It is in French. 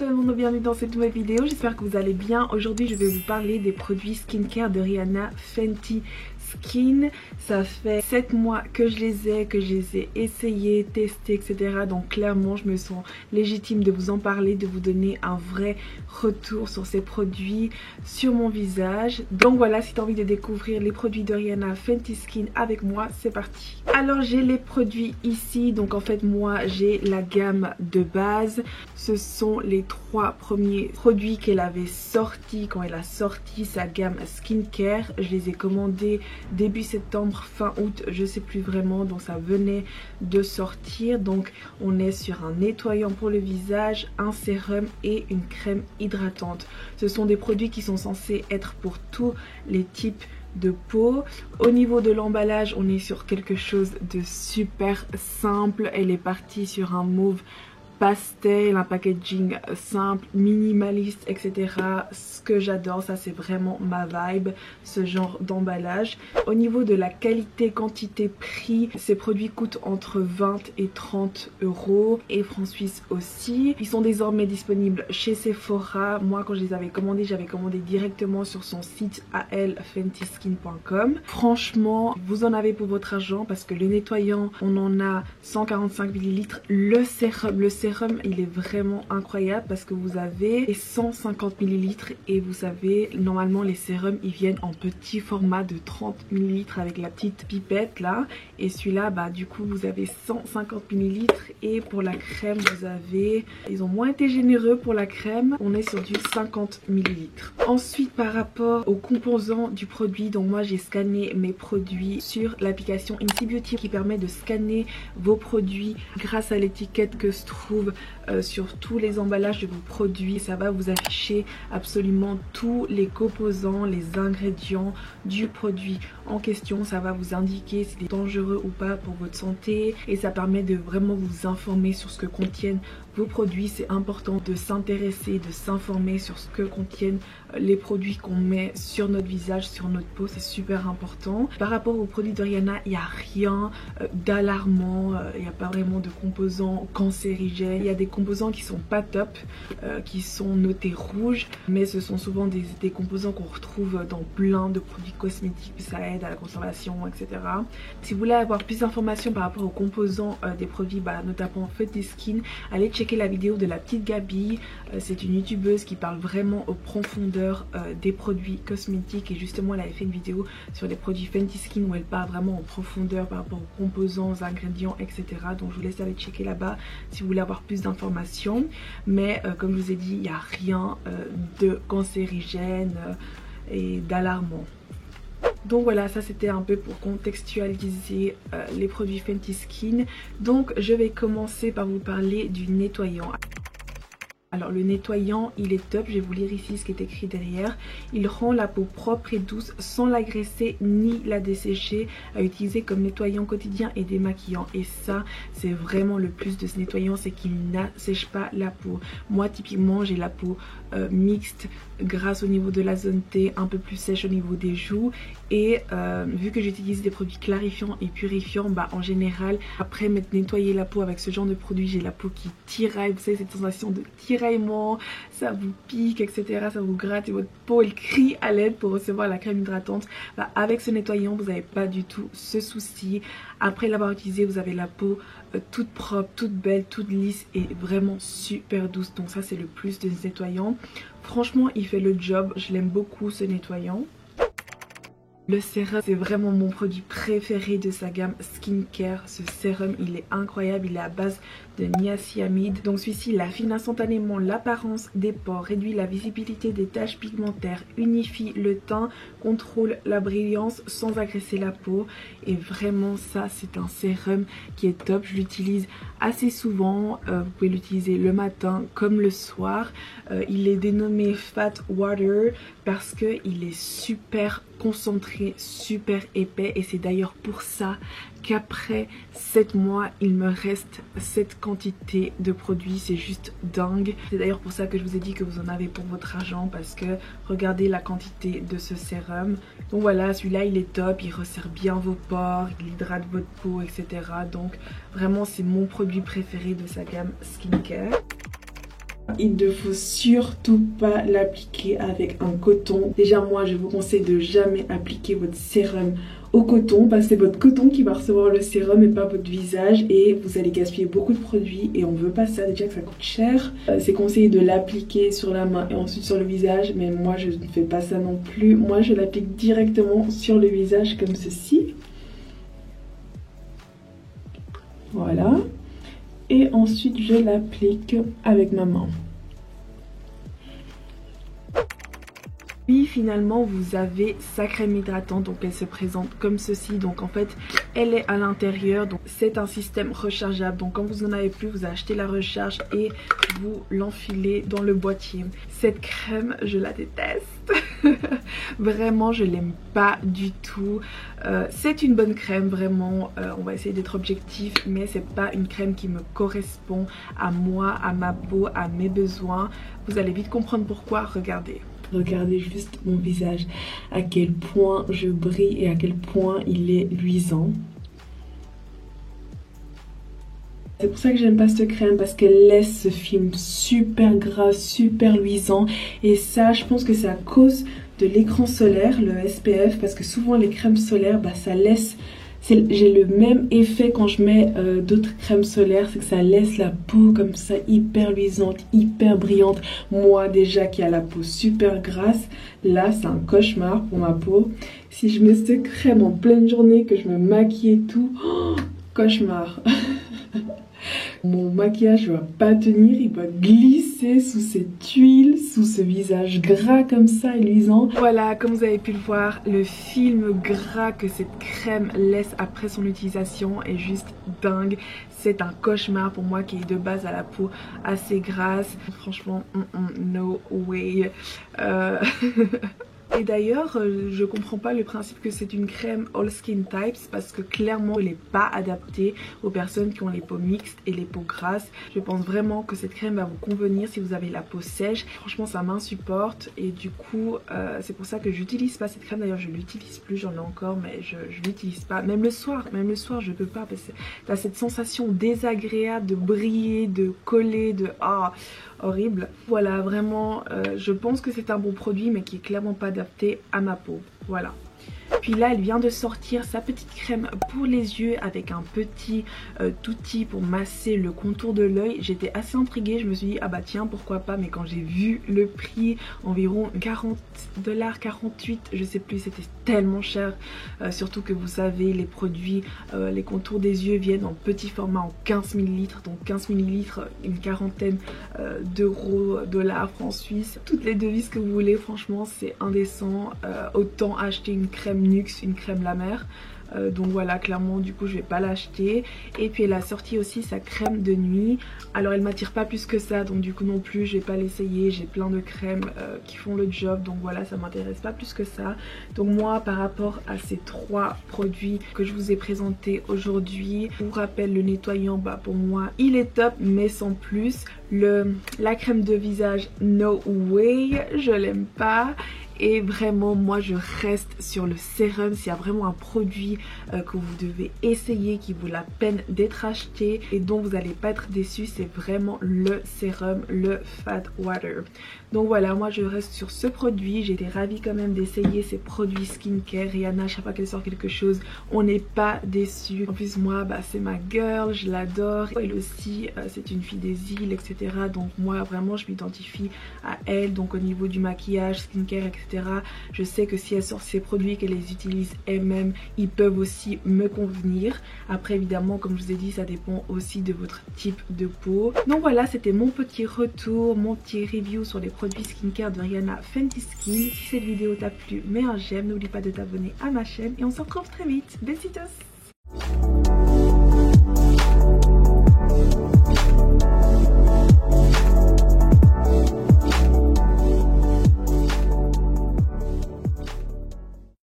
tout le monde, bienvenue dans cette nouvelle vidéo, j'espère que vous allez bien. Aujourd'hui je vais vous parler des produits skincare de Rihanna Fenty Skin. Ça fait 7 mois que je les ai essayés, testés, etc. Donc clairement je me sens légitime de vous en parler, de vous donner un vrai retour sur ces produits sur mon visage. Donc voilà, si tu as envie de découvrir les produits de Rihanna Fenty Skin avec moi, c'est parti. Alors j'ai les produits ici, donc en fait moi j'ai la gamme de base. Ce sont les 3 premiers produits qu'elle avait sortis quand elle a sorti sa gamme skincare. Je les ai commandés début septembre, fin août, je sais plus vraiment, donc ça venait de sortir. Donc on est sur un nettoyant pour le visage, un sérum et une crème hydratante. Ce sont des produits qui sont censés être pour tous les types de peau. Au niveau de l'emballage, on est sur quelque chose de super simple. Elle est partie sur un mauve pastel, un packaging simple, minimaliste, etc. Ce que j'adore, ça c'est vraiment ma vibe, ce genre d'emballage. Au niveau de la qualité, quantité, prix, ces produits coûtent entre 20 et 30 euros et francs suisses aussi. Ils sont désormais disponibles chez Sephora. Moi quand je les avais commandés, j'avais commandé directement sur son site à elle, fentyskin.com. Franchement, vous en avez pour votre argent parce que le nettoyant, on en a 145 ml. Le sérum il est vraiment incroyable parce que vous avez 150 ml et vous savez normalement les sérums ils viennent en petit format de 30 ml avec la petite pipette là, et celui-là bah du coup vous avez 150 ml. Et pour la crème vous avez, ils ont moins été généreux pour la crème, on est sur du 50 ml. Ensuite par rapport aux composants du produit, donc moi j'ai scanné mes produits sur l'application Incy Beauty qui permet de scanner vos produits grâce à l'étiquette que se trouve sur tous les emballages de vos produits. Ça va vous afficher absolument tous les composants, les ingrédients du produit en question. Ça va vous indiquer s'il est dangereux ou pas pour votre santé et ça permet de vraiment vous informer sur ce que contiennent vos produits. C'est important de s'intéresser, de s'informer sur ce que contiennent les produits qu'on met sur notre visage, sur notre peau, c'est super important. Par rapport aux produits de Rihanna, il n'y a rien d'alarmant, il n'y a pas vraiment de composants cancérigènes. Il y a des composants qui sont pas top, qui sont notés rouges, mais ce sont souvent des composants qu'on retrouve dans plein de produits cosmétiques, ça aide à la conservation, etc. Si vous voulez avoir plus d'informations par rapport aux composants des produits, notamment Fenty Skin, allez checker la vidéo de la petite Gabi. C'est une youtubeuse qui parle vraiment aux profondeurs des produits cosmétiques et justement elle avait fait une vidéo sur les produits Fenty Skin où elle parle vraiment en profondeur par rapport aux composants, aux ingrédients, etc. Donc je vous laisse aller checker là-bas si vous voulez avoir plus d'informations. Mais comme je vous ai dit, il n'y a rien de cancérigène et d'alarmant. Donc voilà, ça c'était un peu pour contextualiser les produits Fenty Skin. Donc je vais commencer par vous parler du nettoyant. Alors le nettoyant il est top, je vais vous lire ici ce qui est écrit derrière. Il rend la peau propre et douce sans l'agresser ni la dessécher, à utiliser comme nettoyant quotidien et démaquillant. Et ça c'est vraiment le plus de ce nettoyant, c'est qu'il n'assèche pas la peau. Moi typiquement j'ai la peau mixte, grasse au niveau de la zone T, un peu plus sèche au niveau des joues. Et vu que j'utilise des produits clarifiants et purifiants, en général après m'être nettoyé la peau avec ce genre de produit, j'ai la peau qui tiraille, vous savez cette sensation de tiraillement, ça vous pique, etc. Ça vous gratte et votre peau elle crie à l'aide pour recevoir la crème hydratante. Avec ce nettoyant vous n'avez pas du tout ce souci. Après l'avoir utilisé vous avez la peau toute propre, toute belle, toute lisse et vraiment super douce. Donc ça c'est le plus de ce nettoyant. Franchement il fait le job, je l'aime beaucoup ce nettoyant. Le sérum c'est vraiment mon produit préféré de sa gamme skincare. Ce sérum il est incroyable, il est à base de niacinamide. Donc celui-ci il affine instantanément l'apparence des pores, réduit la visibilité des taches pigmentaires, unifie le teint, contrôle la brillance sans agresser la peau. Et vraiment ça c'est un sérum qui est top, je l'utilise assez souvent. Vous pouvez l'utiliser le matin comme le soir. Il est dénommé Fat Water parce que il est super concentré, super épais, et c'est d'ailleurs pour ça qu'après 7 mois il me reste cette quantité de produits, c'est juste dingue. C'est d'ailleurs pour ça que je vous ai dit que vous en avez pour votre argent, parce que regardez la quantité de ce sérum. Donc voilà, celui-là il est top, il resserre bien vos pores, il hydrate votre peau, etc. Donc vraiment c'est mon produit préféré de sa gamme skincare. Il ne faut surtout pas l'appliquer avec un coton. Déjà moi je vous conseille de jamais appliquer votre sérum au coton parce que c'est votre coton qui va recevoir le sérum et pas votre visage et vous allez gaspiller beaucoup de produits et on veut pas ça, déjà que ça coûte cher. C'est conseillé de l'appliquer sur la main et ensuite sur le visage, mais moi je ne fais pas ça non plus. Moi je l'applique directement sur le visage comme ceci. Voilà. Et ensuite je l'applique avec ma main. Puis finalement vous avez sa crème hydratante, donc elle se présente comme ceci. Donc en fait elle est à l'intérieur, donc c'est un système rechargeable. Donc quand vous en avez plus, vous achetez la recharge et vous l'enfilez dans le boîtier. Cette crème je la déteste. Vraiment je l'aime pas du tout. C'est une bonne crème vraiment, on va essayer d'être objectif, mais c'est pas une crème qui me correspond à moi, à ma peau, à mes besoins. Vous allez vite comprendre pourquoi, regardez. Regardez juste mon visage, à quel point je brille et à quel point il est luisant. C'est pour ça que j'aime pas cette crème, parce qu'elle laisse ce film super gras, super luisant. Et ça, je pense que c'est à cause de l'écran solaire, le SPF, parce que souvent les crèmes solaires, bah, ça laisse... J'ai le même effet quand je mets d'autres crèmes solaires, c'est que ça laisse la peau comme ça hyper luisante, hyper brillante. Moi déjà qui a la peau super grasse, là c'est un cauchemar pour ma peau. Si je mets cette crème en pleine journée, que je me maquille et tout, oh, cauchemar. Mon maquillage va pas tenir, il va glisser sous cette huile, sous ce visage gras comme ça et luisant. Voilà, comme vous avez pu le voir, le film gras que cette crème laisse après son utilisation est juste dingue. C'est un cauchemar pour moi qui est de base à la peau assez grasse. Franchement, no way. Et d'ailleurs, je comprends pas le principe que c'est une crème all skin types, parce que clairement elle n'est pas adaptée aux personnes qui ont les peaux mixtes et les peaux grasses. Je pense vraiment que cette crème va vous convenir si vous avez la peau sèche. Franchement ça m'insupporte et du coup c'est pour ça que j'utilise pas cette crème. D'ailleurs je l'utilise plus, j'en ai encore mais je l'utilise pas. Même le soir je peux pas, parce que t'as cette sensation désagréable de briller, de coller, de... ah, horrible. Voilà, vraiment je pense que c'est un bon produit mais qui est clairement pas adapté à ma peau. Voilà. Puis là elle vient de sortir sa petite crème pour les yeux avec un petit outil pour masser le contour de l'œil. J'étais assez intriguée, je me suis dit ah bah tiens pourquoi pas, mais quand j'ai vu le prix, environ $40, 48 je sais plus, c'était tellement cher. Surtout que vous savez les produits, les contours des yeux viennent en petit format en 15 ml, donc 15 ml une quarantaine d'euros, dollars, francs suisses. Toutes les devises que vous voulez, franchement c'est indécent. Autant acheter une crème Nuxe, une crème La Mer. Donc voilà, clairement du coup je vais pas l'acheter. Et puis elle a sorti aussi sa crème de nuit. Alors elle m'attire pas plus que ça, donc du coup non plus je vais pas l'essayer. J'ai plein de crèmes qui font le job, donc voilà, ça m'intéresse pas plus que ça. Donc moi par rapport à ces trois produits que je vous ai présentés aujourd'hui, je vous rappelle le nettoyant, bah pour moi il est top mais sans plus. La crème de visage, no way, je l'aime pas. Et vraiment moi je reste sur le sérum. S'il y a vraiment un produit que vous devez essayer, qui vaut la peine d'être acheté et dont vous n'allez pas être déçu, c'est vraiment le sérum, le Fat Water. Donc voilà, moi je reste sur ce produit. J'étais ravie quand même d'essayer ces produits skincare. Rihanna, chaque fois qu'elle sort quelque chose, on n'est pas déçu. En plus moi bah, c'est ma girl, je l'adore. Elle aussi c'est une fille des îles, etc. Donc moi vraiment je m'identifie à elle. Donc au niveau du maquillage, skincare, etc. Je sais que si elle sort ces produits, qu'elle les utilise elle-même, ils peuvent aussi me convenir. Après évidemment comme je vous ai dit, ça dépend aussi de votre type de peau. Donc voilà, c'était mon petit retour, mon petit review sur les produits skincare de Rihanna Fenty Skin. Si cette vidéo t'a plu, mets un j'aime, n'oublie pas de t'abonner à ma chaîne et on se retrouve très vite. Besitos!